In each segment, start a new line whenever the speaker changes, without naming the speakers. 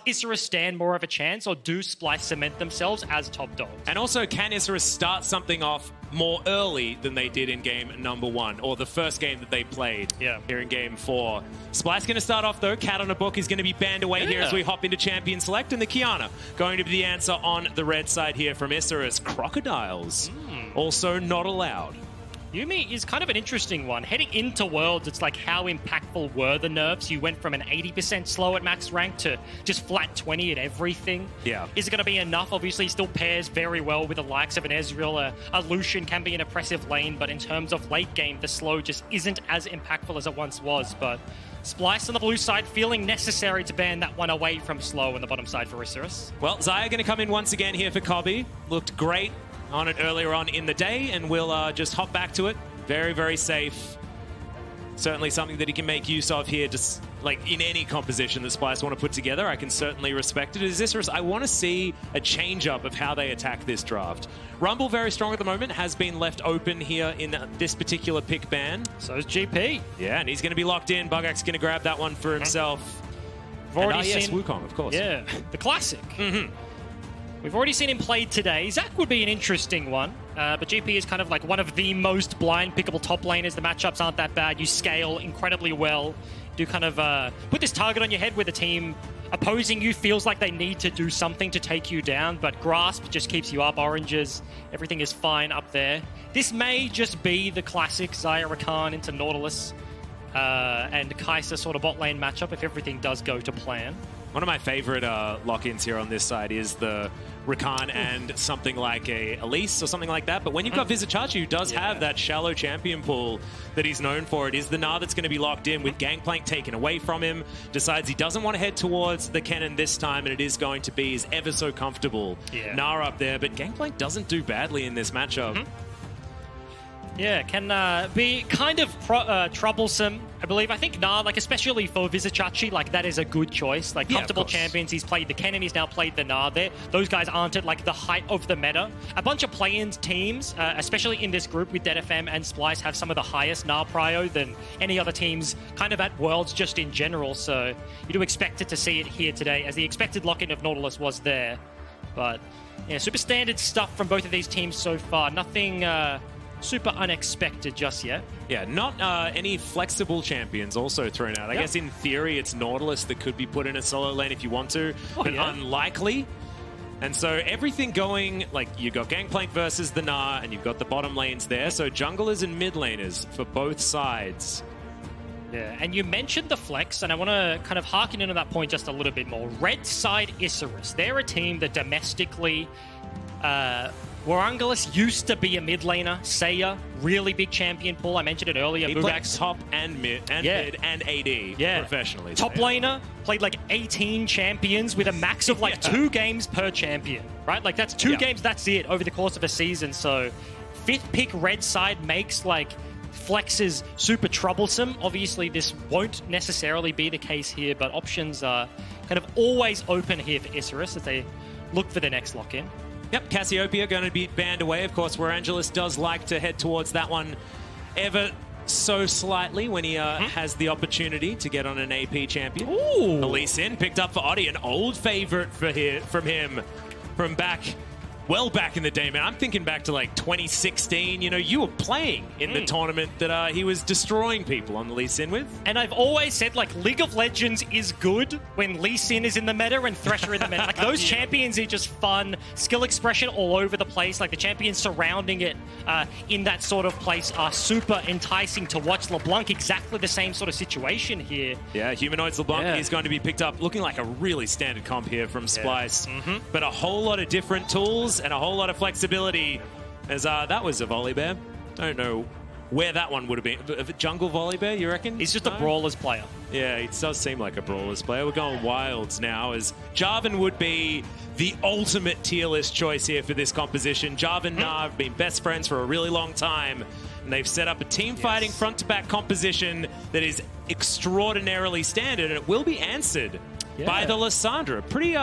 Isra stand more of a chance, or do Splice cement themselves as top dogs?
And also, can Isra start something off more early than they did in game number 1, or the first game that they played here in game 4? Splice going to start off, though. Cat on a book is going to be banned away here as we hop into Champion Select, and the Kiana going to be the answer on the red side here from Isra's Crocodiles. Also not allowed.
Yuumi is kind of an interesting one. Heading into Worlds, it's like how impactful were the nerfs? You went from an 80% slow at max rank to just flat 20 at everything.
Yeah.
Is it going to be enough? Obviously, still pairs very well with the likes of an Ezreal. A Lucian can be an oppressive lane, but in terms of late game, the slow just isn't as impactful as it once was. But Splice on the blue side feeling necessary to ban that one away from slow on the bottom side for Isurus.
Well, Xayah going to come in once again here for Cobby. Looked great on it earlier on in the day, and we'll just hop back to it. Very, very safe. Certainly something that he can make use of here, just like in any composition that Splice want to put together. I can certainly respect it. As Isurus, I want to see a change-up of how they attack this draft. Rumble, very strong at the moment, has been left open here in this particular pick ban.
So is GP.
Yeah, and he's going to be locked in. Bugak's going to grab that one for himself.
We've already seen
Wukong, of course.
Yeah, the classic. We've already seen him played today. Zac would be an interesting one, but GP is kind of like one of the most blind pickable top laners. The matchups aren't that bad. You scale incredibly well. Do kind of put this target on your head where the team opposing you feels like they need to do something to take you down, but Grasp just keeps you up. Oranges, everything is fine up there. This may just be the classic Xayah Rakan into Nautilus and Kai'Sa sort of bot lane matchup if everything does go to plan.
One of my favorite lock-ins here on this side is the Rakan and something like a Elise or something like that. But when you've got Vizicachi, who does have that shallow champion pool that he's known for, it is the Gnar that's going to be locked in with Gangplank taken away from him. Decides he doesn't want to head towards the Kennen this time, and it is going to be his ever so comfortable Gnar up there. But Gangplank doesn't do badly in this matchup.
Yeah, can be kind of troublesome, I believe. I think Gnar, like especially for Vizicachi, like that is a good choice. Like comfortable champions, he's played the Kennen, he's now played the Gnar there. Those guys aren't at like the height of the meta. A bunch of play-in teams, especially in this group with DeadFM and Splice, have some of the highest Gnar prio than any other teams kind of at Worlds just in general. So you do expect it to see it here today, as the expected lock-in of Nautilus was there. But yeah, super standard stuff from both of these teams so far. Nothing super unexpected just yet.
Yeah, not any flexible champions also thrown out. I guess in theory it's Nautilus that could be put in a solo lane if you want to, but unlikely. And so everything going, like you've got Gangplank versus the Gnar, and you've got the bottom lanes there. So junglers and mid laners for both sides.
Yeah, and you mentioned the flex, and I want to kind of harken into that point just a little bit more. Red side Isurus, they're a team that domestically Warangalis used to be a mid laner. Seiya, really big champion pool. I mentioned it earlier.
He played top and mid and mid and AD professionally.
Top laner, played like 18 champions with a max of like 2 games per champion, right? Like that's 2 games, that's it, over the course of a season. So 5th pick red side makes like flexes super troublesome. Obviously, this won't necessarily be the case here, but options are kind of always open here for Isurus as they look for the next lock-in.
Yep, Cassiopeia going to be banned away. Of course, Warangalis does like to head towards that one ever so slightly when he has the opportunity to get on an AP champion.
Ooh.
Elise in, picked up for Oddie, an old favorite for from him from well back in the day, man. I'm thinking back to like 2016. You know, you were playing in the tournament that he was destroying people on the Lee Sin with.
And I've always said, like, League of Legends is good when Lee Sin is in the meta and Thresher in the meta. Like, those champions are just fun, skill expression all over the place. Like, the champions surrounding it in that sort of place are super enticing to watch. LeBlanc, exactly the same sort of situation here.
Yeah, Humanoids LeBlanc is going to be picked up, looking like a really standard comp here from Splice. But a whole lot of different tools and a whole lot of flexibility, as that was a volley bear. Don't know where that one would have been. Jungle volley bear, you reckon?
He's just a Brawlers player.
Yeah, it does seem like a Brawlers player. We're going Wilds now, as Jarvan would be the ultimate tier list choice here for this composition. Jarvan and Gnar have been best friends for a really long time, and they've set up a team fighting front-to-back composition that is extraordinarily standard, and it will be answered by the Lissandra. Pretty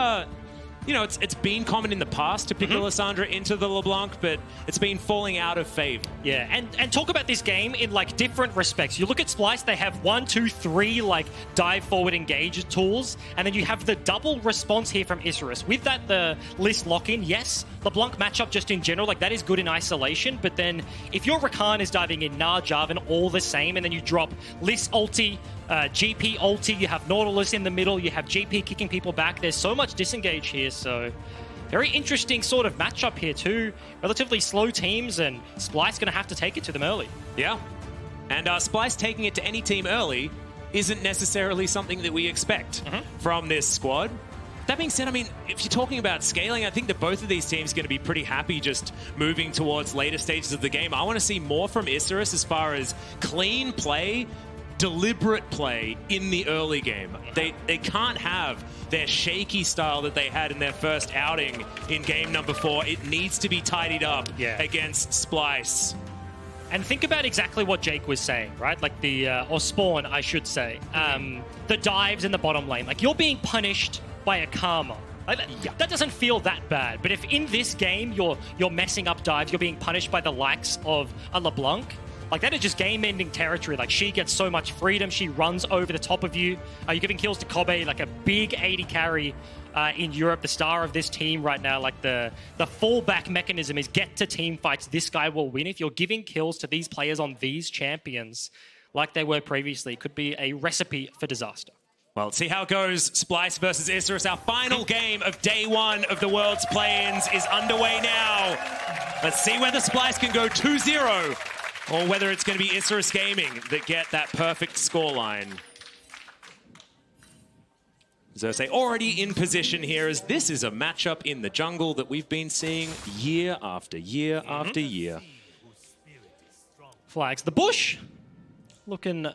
you know, it's been common in the past to pick Lissandra into the LeBlanc, but it's been falling out of favor.
Yeah, and talk about this game in like different respects. You look at Splyce, they have 1, 2, 3 like dive forward engage tools, and then you have the double response here from Isurus. With that, the Liss lock-in, yes, LeBlanc matchup just in general, like that is good in isolation, but then if your Rakan is diving in, Gnar, Jarvan, all the same, and then you drop Liss ulti, GP ulti, you have Nautilus in the middle, you have GP kicking people back, there's so much disengage here, so very interesting sort of matchup here too. Relatively slow teams, and Splyce going to have to take it to them early.
Yeah, and Splyce taking it to any team early isn't necessarily something that we expect from this squad. That being said, I mean, if you're talking about scaling, I think that both of these teams are going to be pretty happy just moving towards later stages of the game. I want to see more from Isurus as far as clean play, deliberate play in the early game. They can't have their shaky style that they had in their first outing in game number 4. It needs to be tidied up against Splyce.
And think about exactly what Jake was saying, right? Like the, or Spawn, I should say. The dives in the bottom lane. Like, you're being punished by a Karma. Like, that doesn't feel that bad. But if in this game you're messing up dives, you're being punished by the likes of a LeBlanc, like that is just game-ending territory. Like, she gets so much freedom, she runs over the top of you. You're giving kills to Kobe, like a big 80 carry in Europe, the star of this team right now. Like the fallback mechanism is get to team fights. This guy will win. If you're giving kills to these players on these champions, like they were previously, it could be a recipe for disaster.
Well, let's see how it goes. Splyce versus Isurus. Our final game of day 1 of the World's Play-ins is underway now. Let's see whether Splyce can go 2-0 or whether it's going to be Isurus Gaming that get that perfect scoreline. Xerxes already in position here, as this is a matchup in the jungle that we've been seeing year after year after year.
Flags the bush. Looking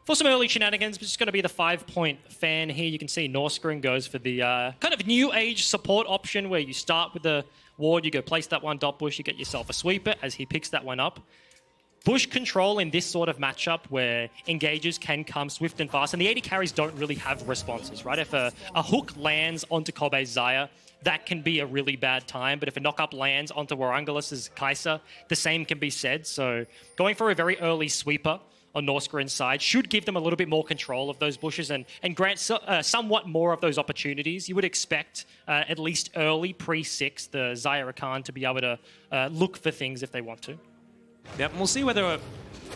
for some early shenanigans, but it's going to be the 5-point fan here. You can see Norskrin goes for the kind of new age support option where you start with the ward, you go place that one dot bush, you get yourself a sweeper as he picks that one up. Bush control in this sort of matchup where engages can come swift and fast, and the 80 carries don't really have responses, right? If a hook lands onto Kobe's Xayah, that can be a really bad time, but if a knock-up lands onto Warangelis's Kai'Sa, the same can be said. So going for a very early sweeper on Norskrin's side should give them a little bit more control of those bushes and grant somewhat more of those opportunities. You would expect, at least early, pre-6, the Xayah Rakan to be able to look for things if they want to.
Yep, and we'll see whether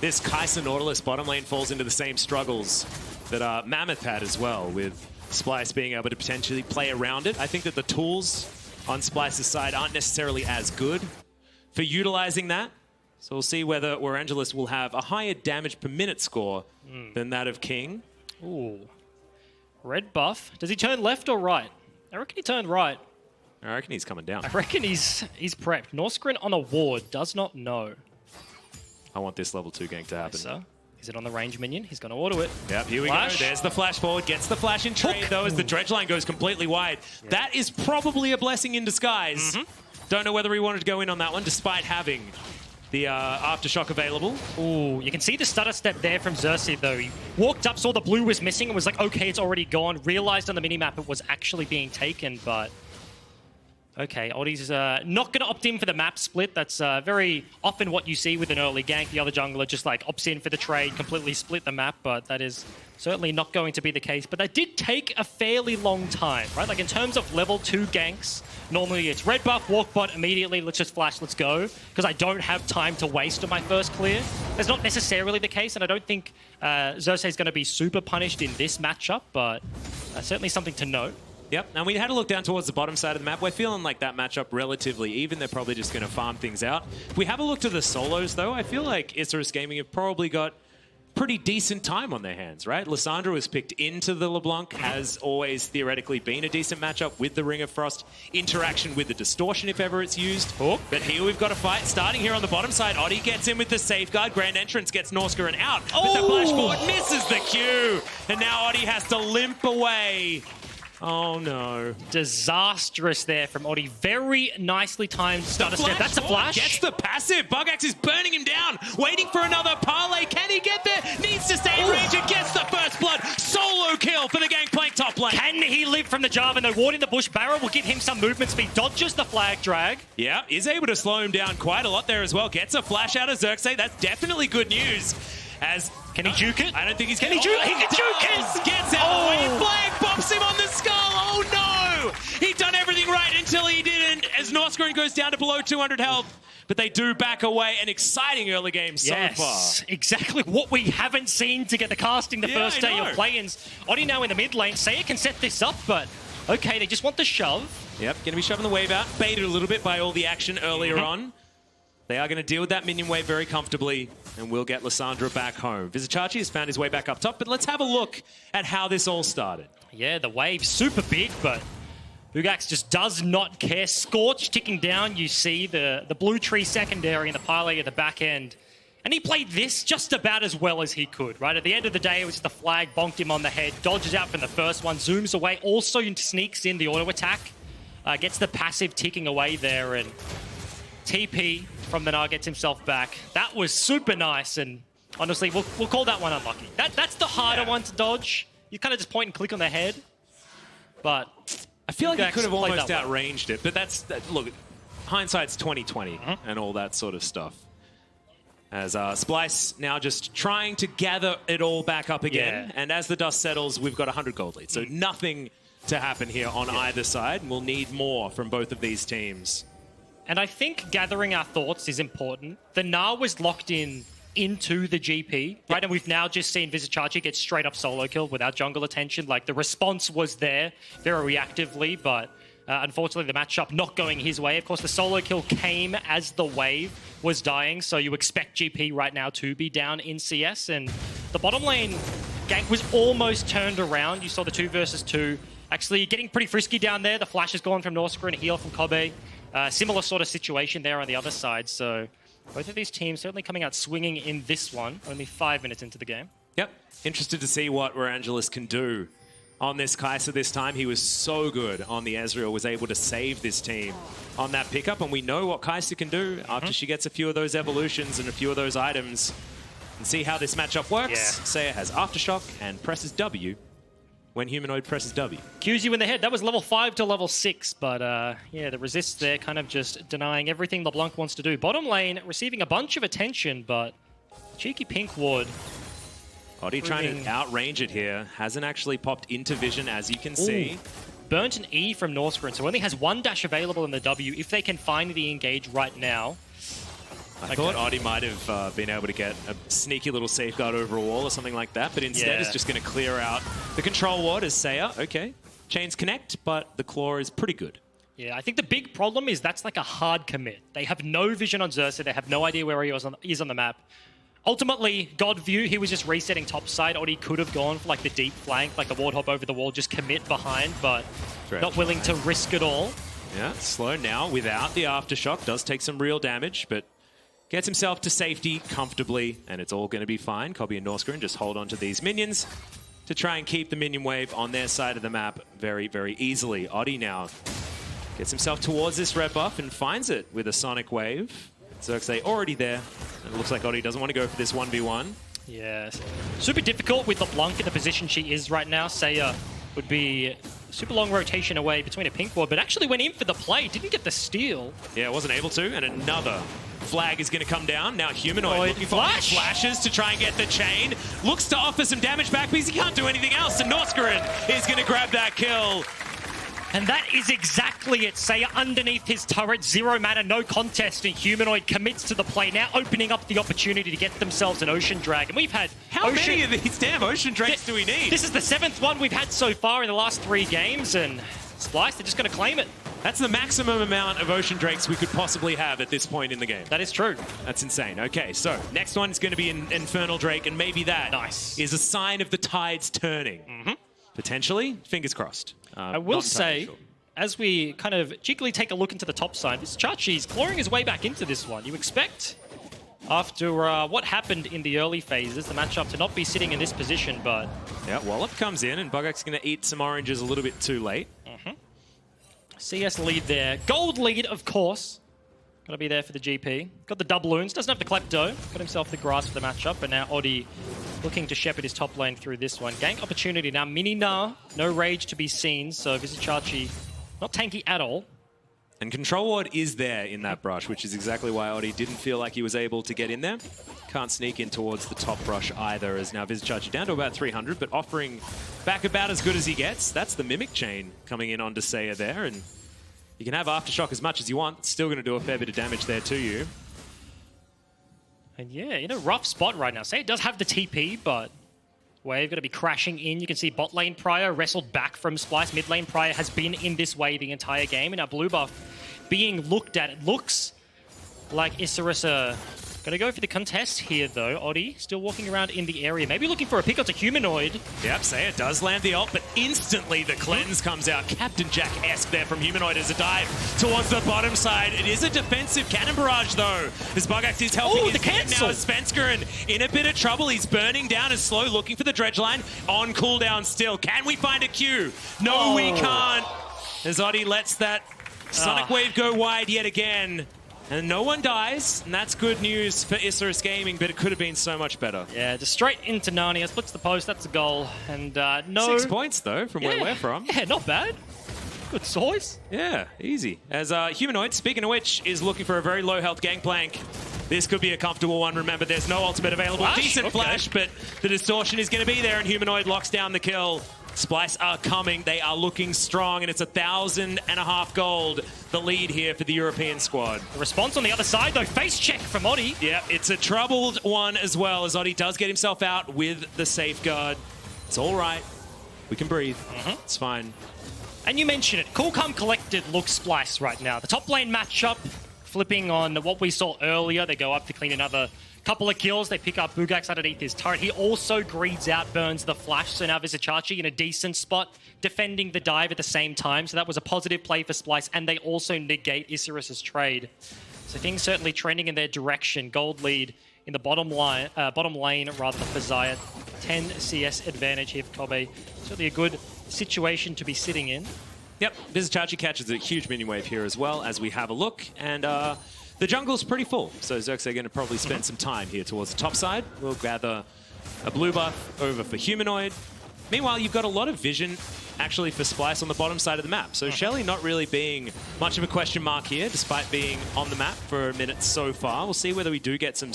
this Kai'Sa Nautilus bottom lane falls into the same struggles that Mammoth had as well, with Splyce being able to potentially play around it. I think that the tools on Splyce's side aren't necessarily as good for utilizing that. So we'll see whether Warangelis will have a higher damage per minute score than that of King.
Ooh. Red buff. Does he turn left or right? I reckon he turned right.
I reckon he's coming down.
I reckon he's prepped. Norskrin on a ward, does not know.
I want this level 2 gank to happen.
So, is it on the range minion? He's going to auto it.
Yep, here we
Flash.
go. There's the flash forward. Gets the flash in trade, though, as the dredge line goes completely wide. Yeah. That is probably a blessing in disguise. Don't know whether he wanted to go in on that one, despite having the Aftershock available.
Ooh, you can see the stutter step there from Xerxes, though. He walked up, saw the blue was missing, and was like, okay, it's already gone. Realized on the minimap it was actually being taken, but... Okay, Oddie's not going to opt in for the map split. That's very often what you see with an early gank. The other jungler just like opts in for the trade, completely split the map, but that is certainly not going to be the case. But that did take a fairly long time, right? Like in terms of level 2 ganks, normally it's red buff, walk bot immediately, let's just flash, let's go, because I don't have time to waste on my first clear. That's not necessarily the case, and I don't think Xerxes is going to be super punished in this matchup, but certainly something to note.
Yep, and we had a look down towards the bottom side of the map. We're feeling like that matchup relatively even. They're probably just going to farm things out. If we have a look to the solos, though, I feel like Isurus Gaming have probably got pretty decent time on their hands, right? Lissandra was picked into the LeBlanc, has always theoretically been a decent matchup with the Ring of Frost, interaction with the Distortion if ever it's used.
Oh.
But here we've got a fight starting here on the bottom side. Oddie gets in with the Safeguard. Grand Entrance gets Norskrin out. But the flash forward misses the Q. And now Oddie has to limp away. Oh, no.
Disastrous there from Oddie. Very nicely timed stutter step. That's a flash.
Gets the passive. Bugax is burning him down. Waiting for another parlay. Can he get there? Needs to stay in range and gets the first blood. Solo kill for the Gangplank top lane.
Can he live from the Jarvan though? Ward in the bush. Barrow will give him some movement speed. Dodges the flag drag.
Yeah, is able to slow him down quite a lot there as well. Gets a flash out of Xerxes. That's definitely good news. As
can he juke it?
I don't think he's
Can he juke? He can juke it!
Gets out the wave flag, bops him on the skull. Oh no! He'd done everything right until he didn't. As Northscreen goes down to below 200 health. But they do back away. An exciting early game so far.
Yes, exactly what we haven't seen to get the casting the first day of play-ins. Oddie now in the mid lane. Saya can set this up, but okay, they just want the shove.
Yep, going to be shoving the wave out. Baited a little bit by all the action earlier on. They are going to deal with that minion wave very comfortably, and we'll get Lissandra back home. Vizicachi has found his way back up top, but let's have a look at how this all started.
Yeah, the wave's super big, but Bugax just does not care. Scorch ticking down. You see the blue tree secondary and the parlay at the back end. And he played this just about as well as he could, right? At the end of the day, it was the flag, bonked him on the head, dodges out from the first one, zooms away, also sneaks in the auto attack, gets the passive ticking away there, and TP from the Gnar gets himself back. That was super nice, and honestly, we'll call that one unlucky. That's the harder one to dodge. You kind of just point and click on the head, but
I feel like he could have almost
well.
outranged it, but look, hindsight's 20/20 and all that sort of stuff. As Splice now just trying to gather it all back up again, and as the dust settles, we've got 100 gold lead. So nothing to happen here on either side. We'll need more from both of these teams.
And I think gathering our thoughts is important. The Gnar was locked into the GP, right? And we've now just seen Vizicachi get straight up solo killed without jungle attention. Like, the response was there very reactively, but unfortunately the matchup not going his way. Of course, the solo kill came as the wave was dying, so you expect GP right now to be down in CS. And the bottom lane gank was almost turned around. You saw the 2 versus 2 actually getting pretty frisky down there. The flash is gone from Northscreen and a heal from Kobe. Similar sort of situation there on the other side. So both of these teams certainly coming out swinging in this one, only 5 minutes into the game.
Yep. Interested to see what Rangelis can do on this Kai'Sa this time. He was so good on the Ezreal, was able to save this team on that pickup. And we know what Kai'Sa can do after she gets a few of those evolutions and a few of those items. And see how this matchup works.
Yeah.
Saya has Aftershock and presses W when Humanoid presses W.
Cues you in the head. That was level 5 to level 6, but yeah, the resist there kind of just denying everything LeBlanc wants to do. Bottom lane receiving a bunch of attention, but cheeky pink ward.
Oddie trying to outrange it here. Hasn't actually popped into vision, as you can see.
Burnt an E from Northscreen, so only has 1 dash available in the W if they can find the engage right now.
I thought Oddie might have been able to get a sneaky little safeguard over a wall or something like that, but instead is just going to clear out the control ward as Saya. Okay, chains connect, but the claw is pretty good.
Yeah, I think the big problem is that's like a hard commit. They have no vision on Xerxes. They have no idea where he is on the map. Ultimately, God view, he was just resetting topside. Oddie could have gone for like the deep flank, like the ward hop over the wall, just commit behind, but not willing to risk it all.
Yeah, slow now without the Aftershock. Does take some real damage, but gets himself to safety comfortably, and it's all going to be fine. Kobe and Northscreen just hold on to these minions to try and keep the minion wave on their side of the map very, very easily. Oddie now gets himself towards this red buff and finds it with a Sonic Wave. Xerxes already there. And it looks like Oddie doesn't want to go for this 1v1.
Yes. Super difficult with LeBlanc in the position she is right now. Saya would be super long rotation away between a pink ward, but actually went in for the play, didn't get the steal.
Yeah, wasn't able to, and another flag is going to come down. Now Humanoid looking for flashes to try and get the chain. Looks to offer some damage back because he can't do anything else, and Northscreen is going to grab that kill.
And that is exactly it. Saya underneath his turret, 0 mana, no contest, and Humanoid commits to the play, now opening up the opportunity to get themselves an Ocean Drag. And we've had
How many of these damn Ocean Drakes do we need?
This is the 7th one we've had so far in the last 3 games, and Splice, they're just going to claim it.
That's the maximum amount of Ocean Drakes we could possibly have at this point in the game.
That is true.
That's insane. Okay, so next one is going to be an Infernal Drake, and maybe that is a sign of the tides turning. Potentially, fingers crossed.
I will say, as we kind of cheekily take a look into the top side, Vizicachi's clawing his way back into this one. You expect after what happened in the early phases, the matchup to not be sitting in this position, but...
Yeah, Wallop comes in, and Bugak's going to eat some oranges a little bit too late.
CS lead there. Gold lead, of course. Got to be there for the GP. Got the doubloons. Doesn't have the klepto. Got himself the grasp for the matchup, but now Oddie looking to shepherd his top lane through this one. Gank opportunity now. Mini Nah, no rage to be seen, so Vizicachi not tanky at all.
And Control Ward is there in that brush, which is exactly why Oddie didn't feel like he was able to get in there. Can't sneak in towards the top brush either, as now Vizicachi down to about 300, but offering back about as good as he gets. That's the Mimic Chain coming in on Desaya there, and you can have Aftershock as much as you want. It's still going to do a fair bit of damage there to you.
And yeah, in a rough spot right now. Say it does have the TP, but Wave going to be crashing in. You can see bot lane Prior wrestled back from Splice. Mid lane Prior has been in this way the entire game. And now blue buff being looked at. It looks like Isurus going to go for the contest here, though. Oddie still walking around in the area. Maybe looking for a pick up to Humanoid.
Yep, Saya does land the ult, but instantly the cleanse comes out. Captain Jack-esque there from Humanoid as a dive towards the bottom side. It is a defensive cannon barrage, though, as Bugak is helping his team now. Svenskeren in a bit of trouble. He's burning down as slow, looking for the dredge line. On cooldown still. Can we find a Q? No, we can't. As Oddie lets that Sonic Wave go wide yet again. And no one dies, and that's good news for Isurus Gaming, but it could have been so much better.
Yeah, just straight into Narnia, splits the post, that's a goal. And no...
6 points, though, from where we're from.
Yeah, not bad. Good choice.
Yeah, easy. As Humanoid, speaking of which, is looking for a very low health gangplank. This could be a comfortable one. Remember, there's no ultimate available.
Flash?
Decent flash, but the distortion is going to be there, and Humanoid locks down the kill. Splice are coming. They are looking strong, and it's 1,500 gold, the lead here for the European squad.
The response on the other side, though, face check from Oddie.
Yeah, it's a troubled one as well, as Oddie does get himself out with the safeguard. It's all right. We can breathe. It's fine.
And you mentioned it. Cool Calm Collected looks Splice right now. The top lane matchup, flipping on what we saw earlier. They go up to clean another couple of kills. They pick up Bugak's underneath his turret. He also greeds out, burns the flash. So now Vizicachi in a decent spot, defending the dive at the same time. So that was a positive play for Splice, and they also negate Isurus's trade. So things certainly trending in their direction. Gold lead in the bottom lane rather for Zayat. 10 CS advantage here for Kobe. Certainly a good situation to be sitting in.
Yep, Vizicachi catches a huge minion wave here as well as we have a look. And the jungle's pretty full, so Zerx are going to probably spend some time here towards the top side. We'll gather a blue buff over for Humanoid. Meanwhile, you've got a lot of vision actually for Splice on the bottom side of the map. So Shelly not really being much of a question mark here, despite being on the map for a minute so far. We'll see whether we do get some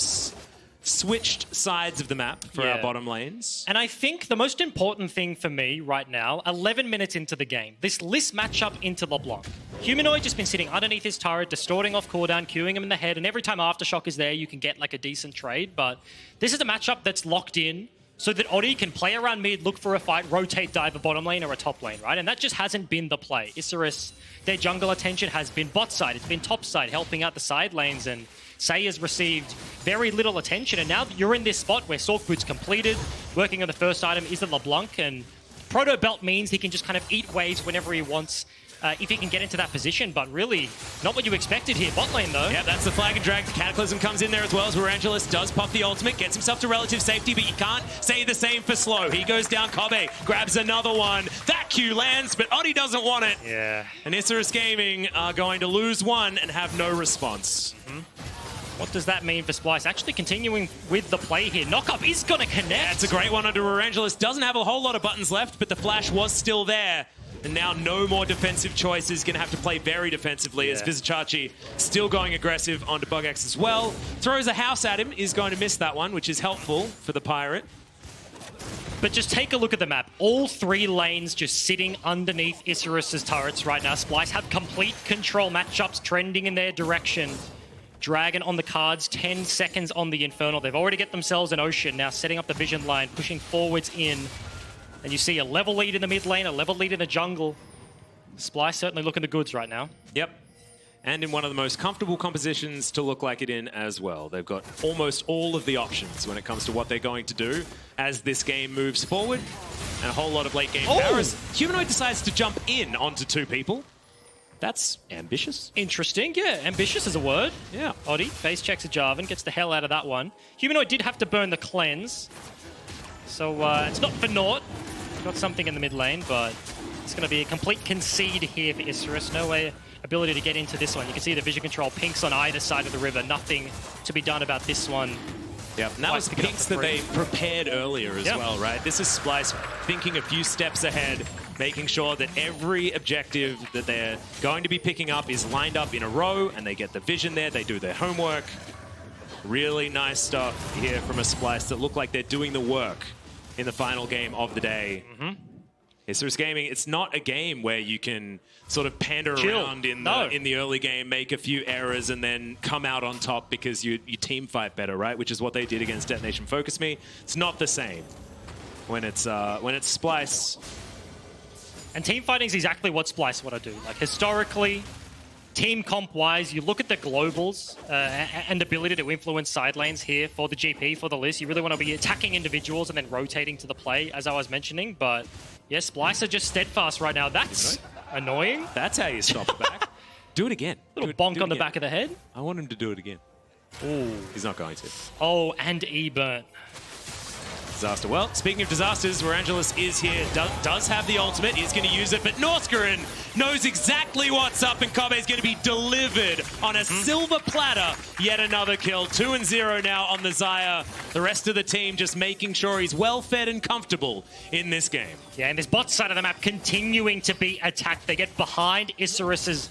switched sides of the map for our bottom lanes.
And I think the most important thing for me right now, 11 minutes into the game, this List matchup into LeBlanc. Humanoid just been sitting underneath his turret, distorting off cooldown, queuing him in the head, and every time Aftershock is there, you can get like a decent trade. But this is a matchup that's locked in so that Oddie can play around mid, look for a fight, rotate, dive a bottom lane or a top lane, right? And that just hasn't been the play. Isurus, their jungle attention has been bot side, it's been top side, helping out the side lanes, and Saya's received very little attention, and now you're in this spot where Sork Boot's completed. Working on the first item is the LeBlanc, and Proto Belt means he can just kind of eat waves whenever he wants if he can get into that position, but really not what you expected here. Bot lane, though.
Yeah, that's the flag and drag. The Cataclysm comes in there as well as Warangelis does pop the ultimate, gets himself to relative safety, but you can't say the same for Slow. He goes down, Kobe grabs another one. That Q lands, but Oddie doesn't want it.
Yeah.
And Isurus Gaming are going to lose one and have no response.
What does that mean for Splice? Actually continuing with the play here. Knockup is going to connect.
Yeah, it's a great one under Warangelis. Doesn't have a whole lot of buttons left, but the flash was still there. And now no more defensive choices. Going to have to play very defensively as Vizicachi still going aggressive onto Bugax as well. Throws a house at him, is going to miss that one, which is helpful for the Pirate.
But just take a look at the map. All 3 lanes just sitting underneath Isurus's turrets right now. Splice have complete control. Matchups trending in their direction. Dragon on the cards, 10 seconds on the Infernal. They've already got themselves an Ocean, now setting up the vision line, pushing forwards in. And you see a level lead in the mid lane, a level lead in the jungle. Splice certainly looking the goods right now.
Yep. And in one of the most comfortable compositions to look like it in as well. They've got almost all of the options when it comes to what they're going to do as this game moves forward. And a whole lot of late game power. Humanoid decides to jump in onto 2 people. That's ambitious.
Interesting. Yeah, ambitious is a word.
Yeah.
Oddie face checks a Jarvan, gets the hell out of that one. Humanoid did have to burn the cleanse. So it's not for naught. Got something in the mid lane, but it's going to be a complete concede here for Isurus. No way ability to get into this one. You can see the vision control pinks on either side of the river. Nothing to be done about this one.
Yeah, and that was pinks that they prepared earlier as well, right? This is Splice thinking a few steps ahead, making sure that every objective that they're going to be picking up is lined up in a row, and they get the vision there, they do their homework. Really nice stuff here from a Splice that look like they're doing the work in the final game of the day. Isurus Gaming, it's not a game where you can sort of pander around in the early game, make a few errors, and then come out on top because you team fight better, right? Which is what they did against Detonation Focus Me. It's not the same when it's Splice.
And team fighting is exactly what Splice want to do. Like historically, team comp-wise, you look at the globals and ability to influence side lanes here for the GP, for the list. You really want to be attacking individuals and then rotating to the play, as I was mentioning. But yeah, Splice are just steadfast right now. That's annoying.
That's how you stop it back. Do it again.
Little bonk on the back of the head.
I want him to do it again.
Ooh.
He's not going to.
Oh, and E-burnt.
Disaster. Well, speaking of disasters, Varangelis is here, does have the ultimate, is going to use it, but Norskarin knows exactly what's up, and Kobe is going to be delivered on a silver platter. Yet another kill. 2-0 now on the Xayah. The rest of the team just making sure he's well-fed and comfortable in this game.
Yeah, and this bot side of the map continuing to be attacked. They get behind Isurus's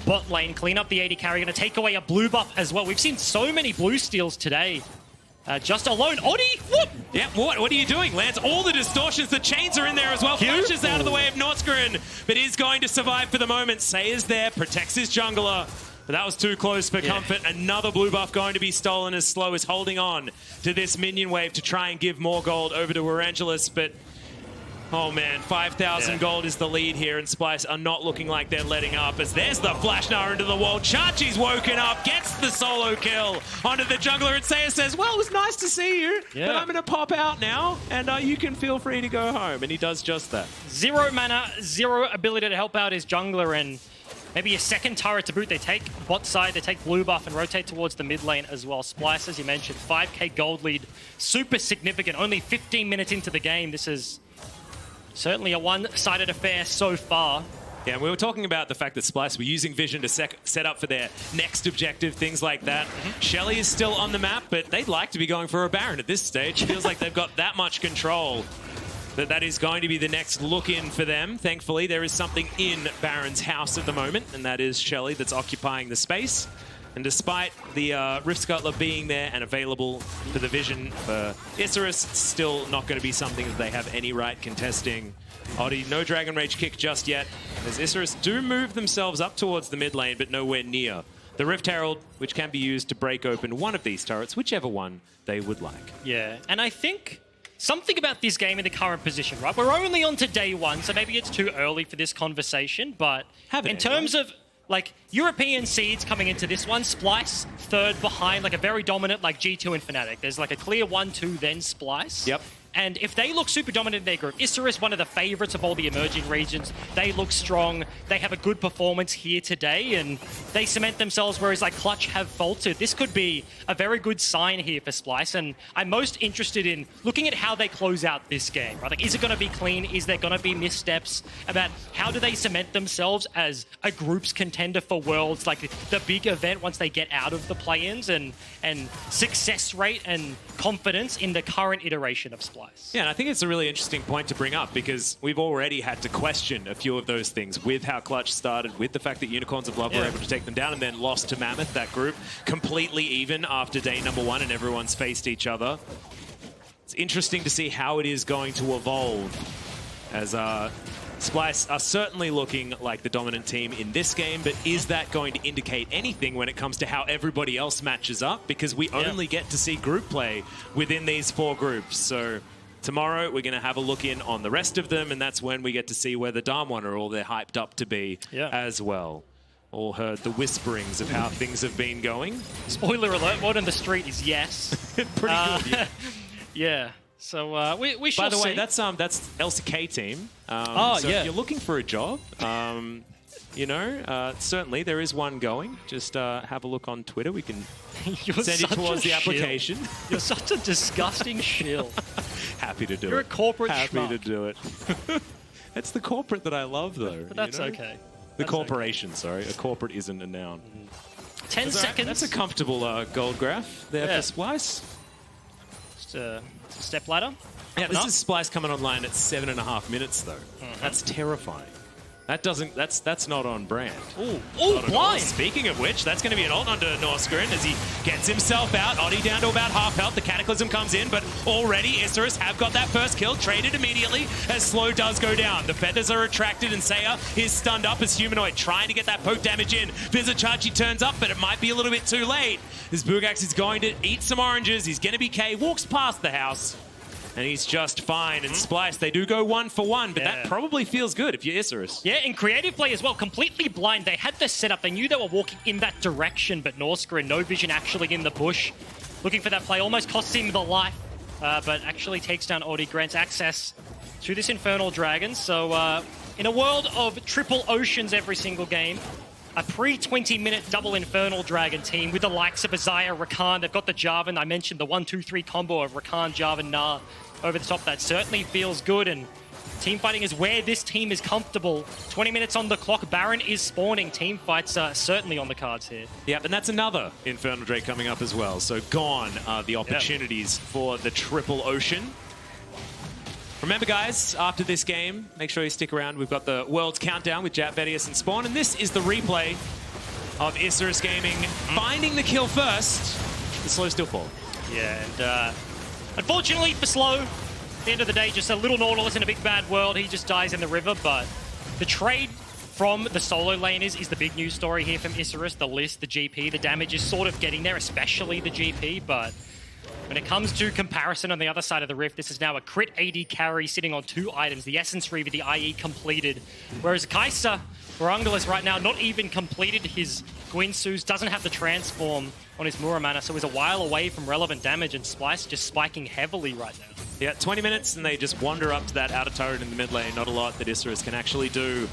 bot lane, clean up the AD carry, going to take away a blue buff as well. We've seen so many blue steals today. Just alone. Oddie, what?
Yeah, what are you doing, Lance? All the distortions, the chains are in there as well. Flashes out of the way of Norskarin, but is going to survive for the moment. Sayer's there, protects his jungler. But that was too close for comfort. Another blue buff going to be stolen as Slow is holding on to this minion wave to try and give more gold over to Varangelis, but oh man, 5,000 gold is the lead here, and Splice are not looking like they're letting up as there's the Flash Nara into the wall. Chachi's woken up, gets the solo kill onto the jungler, and Sayer says, well, it was nice to see you, but I'm going to pop out now, and you can feel free to go home, and he does just that.
0 mana, 0 ability to help out his jungler, and maybe a second turret to boot. They take bot side, they take blue buff and rotate towards the mid lane as well. Splice, as you mentioned, 5k gold lead, super significant. Only 15 minutes into the game. This is certainly a one-sided affair so far.
Yeah, and we were talking about the fact that Splice were using Vision to set up for their next objective, things like that. Shelly is still on the map, but they'd like to be going for a Baron at this stage. Feels like they've got that much control that is going to be the next look-in for them. Thankfully, there is something in Baron's house at the moment, and that is Shelly that's occupying the space. And despite the Rift Scuttler being there and available for the Vision for Isurus, it's still not going to be something that they have any right contesting. Oddie, no Dragon Rage kick just yet, as Isurus do move themselves up towards the mid lane, but nowhere near the Rift Herald, which can be used to break open one of these turrets, whichever one they would like.
Yeah, and I think something about this game in the current position, right? We're only on to day one, so maybe it's too early for this conversation, but in terms of like European seeds coming into this one, Splice third behind, like a very dominant like G2 and Fnatic. There's like a clear 1-2 then Splice.
Yep.
And if they look super dominant in their group, Isurus, one of the favorites of all the emerging regions, they look strong. They have a good performance here today, and they cement themselves, whereas like Clutch have faltered. This could be a very good sign here for Splice, and I'm most interested in looking at how they close out this game, right? Like, is it going to be clean? Is there going to be missteps? About how do they cement themselves as a group's contender for Worlds, like the big event once they get out of the play-ins, and success rate and confidence in the current iteration of Splice.
Yeah, and I think it's a really interesting point to bring up because we've already had to question a few of those things with how Clutch started, with the fact that Unicorns of Love were able to take them down and then lost to Mammoth, that group, completely even after day number 1 and everyone's faced each other. It's interesting to see how it is going to evolve as Splice are certainly looking like the dominant team in this game, but is that going to indicate anything when it comes to how everybody else matches up? Because we only get to see group play within these 4 groups. So tomorrow we're going to have a look in on the rest of them, and that's when we get to see where the Darmon are all they're hyped up to be as well. All heard the whisperings of how things have been going.
Spoiler alert, word on the street is yes.
Pretty good,
yeah. So we shall see.
By the way, that's LCK team.
So
if you're looking for a job, you know, certainly there is one going. Just have a look on Twitter. We can send it towards the application.
You're such a disgusting shill.
Happy to do it.
You're a corporate
Happy
schmuck.
to do it. It's the corporate that I love, though.
But that's
you know?
okay.
The corporation, sorry. A corporate isn't a noun.
10 seconds.
That's a comfortable gold graph there for Splice.
Just a step ladder.
Yeah, this is Splice coming online at 7.5 minutes, though. That's terrifying. That doesn't. That's not on brand.
Ooh, blind!
Speaking of which, that's going to be an ult onto Norskrin as he gets himself out. Oddie down to about half health. The Cataclysm comes in, but already Isurus have got that first kill. Traded immediately as Slow does go down. The feathers are retracted and Saya is stunned up as Humanoid trying to get that poke damage in. Vizichachi turns up, but it might be a little bit too late. As Bugax is going to eat some oranges. He's going to be K. Walks past the house. And he's just fine. And Splice, they do go 1 for 1, but that probably feels good if you're Isurus.
Yeah, in creative play as well, completely blind. They had the setup. They knew they were walking in that direction, but Norskrin, no vision actually in the bush. Looking for that play, almost costs him the life, but actually takes down Audi, grants access to this Infernal Dragon. So in a world of triple oceans every single game, a pre-20-minute double Infernal Dragon team with the likes of Azaya, Rakan. They've got the Jarvan. I mentioned the 1-2-3 combo of Rakan, Jarvan, Gnar over the top. That certainly feels good, and team fighting is where this team is comfortable. 20 minutes on the clock. Baron is spawning. Team fights are certainly on the cards here.
Yeah, and that's another Infernal Drake coming up as well. So gone are the opportunities for the triple ocean. Remember, guys, after this game, make sure you stick around. We've got the World's Countdown with Jat, Vedius, and Spawn. And this is the replay of Isurus Gaming finding the kill first. The Slow still fall. Yeah,
and unfortunately for Slow, at the end of the day, just a little Nautilus in a big bad world. He just dies in the river, but the trade from the solo laners is the big news story here from Isurus. The list, the GP, the damage is sort of getting there, especially the GP, but when it comes to comparison on the other side of the rift, this is now a crit AD carry sitting on 2 items, the Essence Reaver, the IE completed. Whereas Kai'Sa, Barangalis right now, not even completed his Guinsoo's, doesn't have the transform on his Muramana, so he's a while away from relevant damage, and Splice just spiking heavily right now.
Yeah, 20 minutes, and they just wander up to that outer turret in the mid lane. Not a lot that Isurus can actually do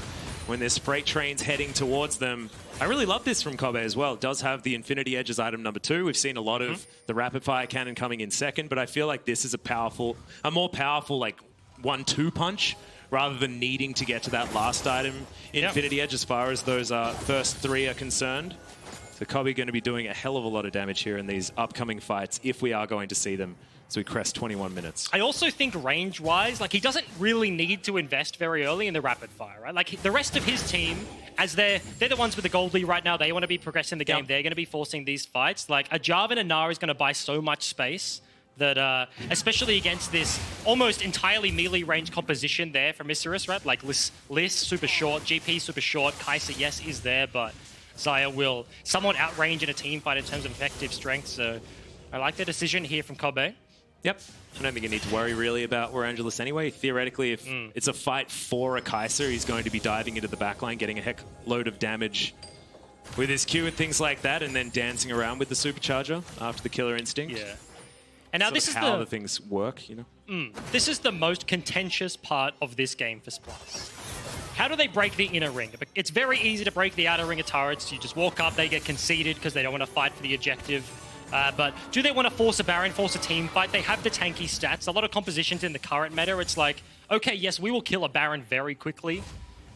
when this freight train's heading towards them. I really love this from Kobe as well. It does have the Infinity Edge as item number 2. We've seen a lot of the rapid fire cannon coming in second, but I feel like this is a more powerful like 1-2 punch rather than needing to get to that last item, Infinity Edge, as far as those first 3 are concerned. So Kobe going to be doing a hell of a lot of damage here in these upcoming fights if we are going to see them. So we crest 21 minutes.
I also think range-wise, like, he doesn't really need to invest very early in the rapid fire, right? Like, the rest of his team, as they're the ones with the gold lead right now, they want to be progressing the game. They're going to be forcing these fights. Like, a Jarvan and Gnar is going to buy so much space that, especially against this almost entirely melee range composition there from Isurus, right? Like, Liss super short, GP super short, Kai'Sa, yes, is there, but Xayah will somewhat outrange in a team fight in terms of effective strength. So I like the decision here from Kobe.
Yep. I don't think you need to worry really about Warangelus anyway. Theoretically, if it's a fight for a Kai'Sa, he's going to be diving into the backline, getting a heck load of damage with his Q and things like that, and then dancing around with the Supercharger after the Killer Instinct.
Yeah. And now this is
how the things work, you know?
This is the most contentious part of this game for Splice. How do they break the inner ring? It's very easy to break the outer ring of turrets. You just walk up, they get conceded because they don't want to fight for the objective. But do they want to force a Baron, force a team fight? They have the tanky stats. A lot of compositions in the current meta, it's like, okay, yes, we will kill a Baron very quickly,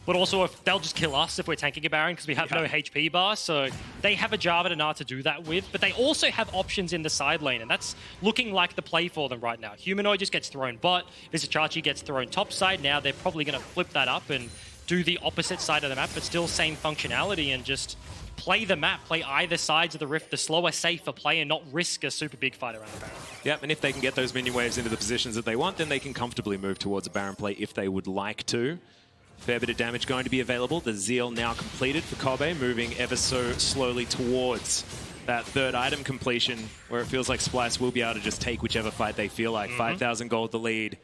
but also if they'll just kill us if we're tanking a Baron because we have no HP bar. So they have a Jarvan and Gnar to do that with, but they also have options in the side lane, and that's looking like the play for them right now. Humanoid just gets thrown bot, Vizichachi gets thrown top side. Now they're probably going to flip that up and do the opposite side of the map, but still same functionality, and just play the map, play either sides of the rift, the slower, safer play, and not risk a super big fight around the Baron.
Yep, and if they can get those minion waves into the positions that they want, then they can comfortably move towards a Baron play if they would like to. Fair bit of damage going to be available. The Zeal now completed for Kobe, moving ever so slowly towards that 3rd item completion, where it feels like Splice will be able to just take whichever fight they feel like. 5,000 gold the lead.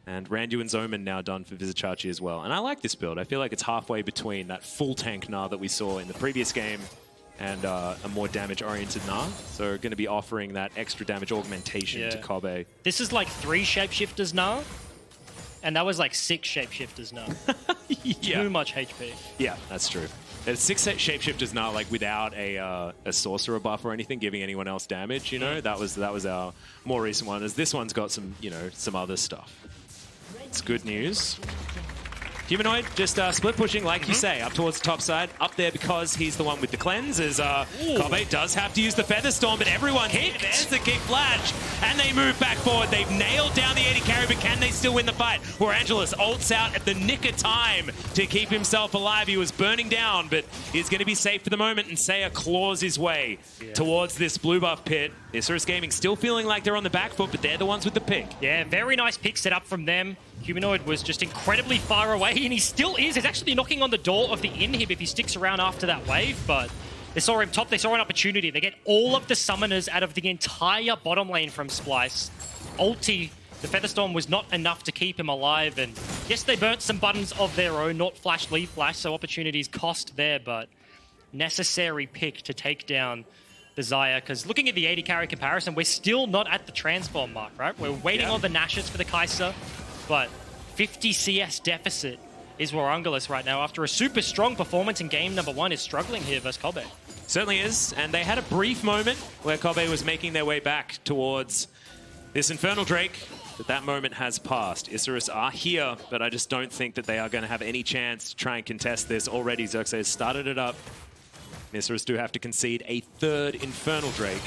And Randuin's Omen now done for Vizichachi as well. And I like this build. I feel like it's halfway between that full tank Gnar that we saw in the previous game and a more damage-oriented Gnar. So going to be offering that extra damage augmentation to Kobe.
This is like 3 shapeshifters Gnar. And that was like 6 shapeshifters now. Too much HP.
Yeah, that's true. There's 6 shapeshifters now, like without a sorcerer buff or anything, giving anyone else damage. You know, that was our more recent one. As this one's got some, you know, some other stuff. It's good news. Humanoid just split pushing, like you say, up towards the top side. Up there because he's the one with the cleanse, as Kobe does have to use the Feather Storm, but everyone hit. There's the kick flash, and they move back forward. They've nailed down the AD carry, but can they still win the fight? Where Angelus ults out at the nick of time to keep himself alive. He was burning down, but he's going to be safe for the moment, and Saya claws his way towards this blue buff pit. Isurus Gaming still feeling like they're on the back foot, but they're the ones with the pick.
Yeah, very nice pick set up from them. Humanoid was just incredibly far away, and he still is. He's actually knocking on the door of the inhib if he sticks around after that wave, but they saw him top. They saw an opportunity. They get all of the summoners out of the entire bottom lane from Splice. Ulti, the Featherstorm was not enough to keep him alive, and yes, they burnt some buttons of their own, not flash, leave flash, so opportunities cost there, but necessary pick to take down the Xayah, because looking at the AD carry comparison, we're still not at the transform mark, right? We're waiting on the Nashes for the Kai'Sa, but 50 CS deficit is Warungalus right now after a super strong performance in game number 1 is struggling here versus Kobe.
Certainly is, and they had a brief moment where Kobe was making their way back towards this Infernal Drake, but that moment has passed. Isurus are here, but I just don't think that they are going to have any chance to try and contest this. Already Xerxes has started it up. Isurus do have to concede a 3rd Infernal Drake.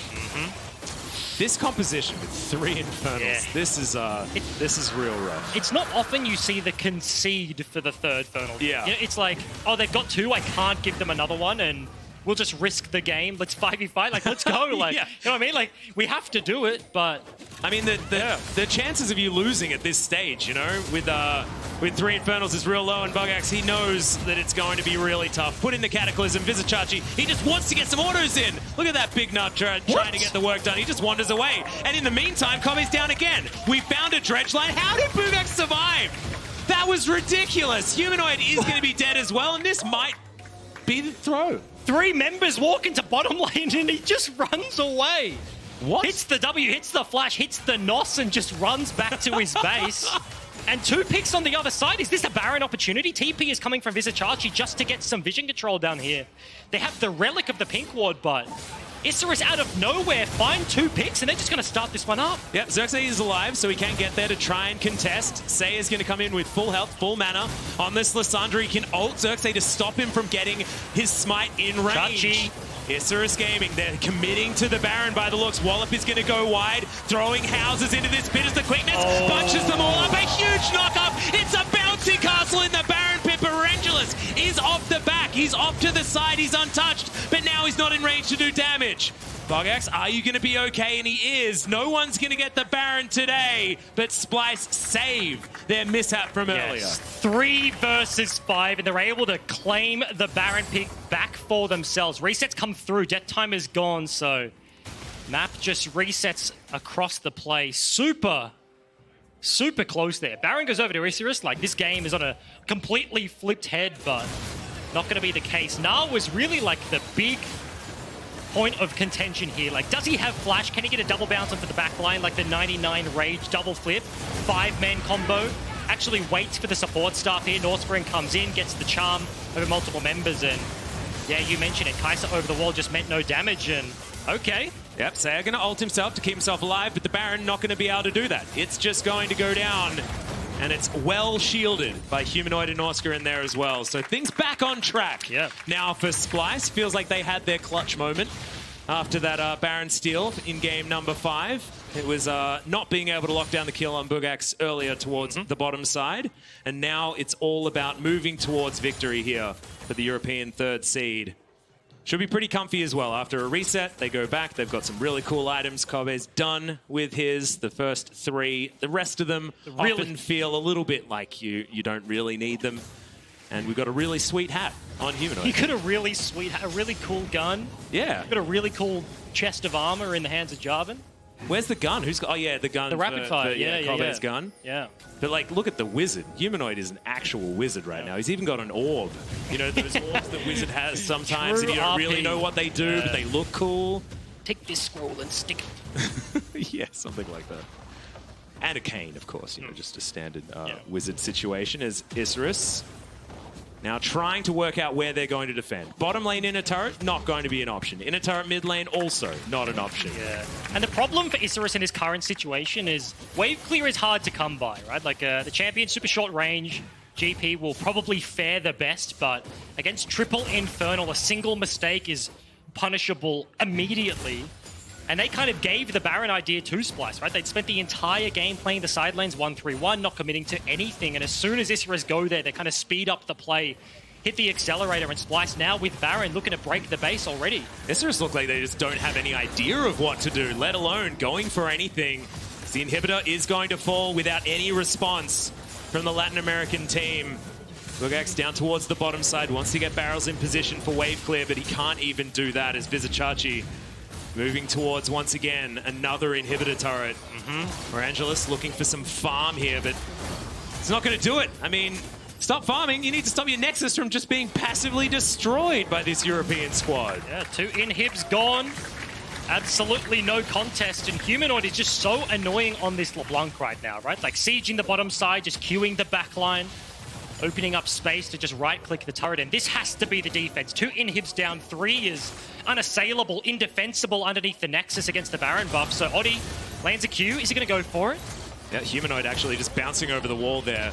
This composition with 3 Infernals, this is real rough.
It's not often you see the concede for the 3rd Infernal.
Yeah.
You know, it's like, oh, they've got 2, I can't give them another one, and we'll just risk the game. Let's 5v5, like, let's go. Like, you know what I mean? Like, we have to do it, but...
I mean, the chances of you losing at this stage, you know, with 3 Infernals is real low, and Bugax, he knows that it's going to be really tough. Put in the Cataclysm, Vizichachi, he just wants to get some autos in. Look at that big nut trying to get the work done. He just wanders away. And in the meantime, Kobe's down again. We found a dredge line. How did Bugax survive? That was ridiculous. Humanoid is going to be dead as well, and this might be the throw.
3 members walk into bottom lane, and he just runs away.
What?
Hits the W, hits the flash, hits the NOS, and just runs back to his base. And 2 picks on the other side. Is this a Baron opportunity? TP is coming from Vizichachi just to get some vision control down here. They have the relic of the pink ward, but Isurus out of nowhere find 2 picks, and they're just going to start this one up.
Yep, Xerxes is alive, so he can get there to try and contest. Say is going to come in with full health, full mana. On this Lissandra, he can ult Xerxes to stop him from getting his smite in range.
Chachi.
Isurus Gaming, they're committing to the Baron by the looks. Wallop is going to go wide, throwing houses into this pit as the quickness bunches them all up. A huge knock-up. It's a bouncy castle in the Baron pit, but Rangelus is off the back. He's off to the side. He's untouched, but now he's not in range to do damage. Bugax, are you going to be okay? And he is. No one's going to get the Baron today, but Splice save their mishap from earlier.
3 versus 5, and they're able to claim the Baron pick back for themselves. Resets come through. Death time is gone, so map just resets across the play. Super close there. Baron goes over to Isurus. Like, this game is on a completely flipped head, but not going to be the case. Nah was really like the big point of contention here. Like, does he have flash? Can he get a double bounce onto the back line, like the 99 rage double flip? 5-man combo. Actually waits for the support staff here. Northspring comes in, gets the charm over multiple members, and yeah, you mentioned it. Kai'Sa over the wall just meant no damage, and okay.
Yep, Saya going to ult himself to keep himself alive, but the Baron not going to be able to do that. It's just going to go down, and it's well shielded by Humanoid and Oscar in there as well. So things back on track.
Yeah.
Now for Splice, feels like they had their clutch moment after that Baron steal in game number 5. It was not being able to lock down the kill on Bugax earlier towards the bottom side. And now it's all about moving towards victory here for the European 3rd seed. Should be pretty comfy as well. After a reset, they go back. They've got some really cool items. Kobe's done with the first 3. The rest of them often feel a little bit like you don't really need them. And we've got a really sweet hat on Humanoid.
You got a really sweet, a really cool gun.
Yeah.
You got a really cool chest of armor in the hands of Jarvan.
Where's the gun? Who's got? Oh yeah, the gun.
The rapid fire.
Kobe's gun.
Yeah.
But like, look at the wizard. Humanoid is an actual wizard right now. He's even got an orb. You know, those orbs that wizard has sometimes, and you don't really know what they do, but they look cool.
Take this scroll and stick it.
Yeah, something like that. And a cane, of course, you know, just a standard wizard situation as Isurus now trying to work out where they're going to defend. Bottom lane inner turret, not going to be an option. Inner turret mid lane, also not an option.
Yeah. And the problem for Isurus in his current situation is wave clear is hard to come by, right? Like the champion super short range, GP will probably fare the best, but against triple Infernal, a single mistake is punishable immediately. And they kind of gave the Baron idea to Splyce, right? They'd spent the entire game playing the side lanes 1-3-1, not committing to anything. And as soon as Isurus go there, they kind of speed up the play, hit the accelerator, and Splyce now with Baron looking to break the base already.
Isurus look like they just don't have any idea of what to do, let alone going for anything. The inhibitor is going to fall without any response from the Latin American team. Lugax down towards the bottom side, wants to get barrels in position for wave clear, but he can't even do that as Vizicachi moving towards, once again, another inhibitor turret. Morangelus looking for some farm here, but it's not going to do it. I mean, stop farming. You need to stop your Nexus from just being passively destroyed by this European squad.
Yeah, 2 inhibs gone. Absolutely no contest, and Humanoid is just so annoying on this LeBlanc right now, right? Like sieging the bottom side, just queuing the back line, opening up space to just right-click the turret, and this has to be the defense. 2 inhibs down, 3 is unassailable, indefensible underneath the Nexus against the Baron buff. So Oddie lands a Q. Is he going to go for it?
Yeah, Humanoid actually just bouncing over the wall there.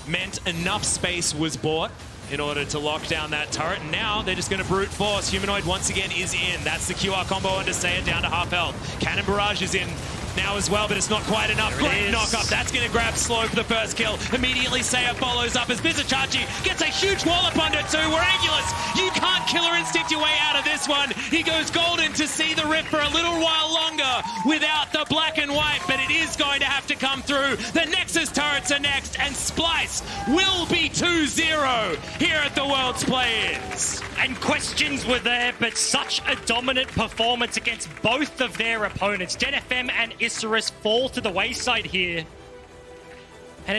Meant enough space was bought in order to lock down that turret. And now they're just going to brute force. Humanoid once again is in. That's the QR combo under Seiya down to half health. Cannon Barrage is in now as well, but it's not quite enough. Great knock-up. That's going to grab Slow for the first kill. Immediately Seiya follows up as Vizicachi gets a huge wallop under too. Werangulas, you can't killer instinct your way out of this one. He goes golden to see the rip for a little while longer without the black and white, but it is going to have to come through. The Nexus turrets are next, and Splyce will be 2-0 here at the World's Play-Ins.
And questions were there, but such a dominant performance against both of their opponents. DenFM and Isurus fall to the wayside here.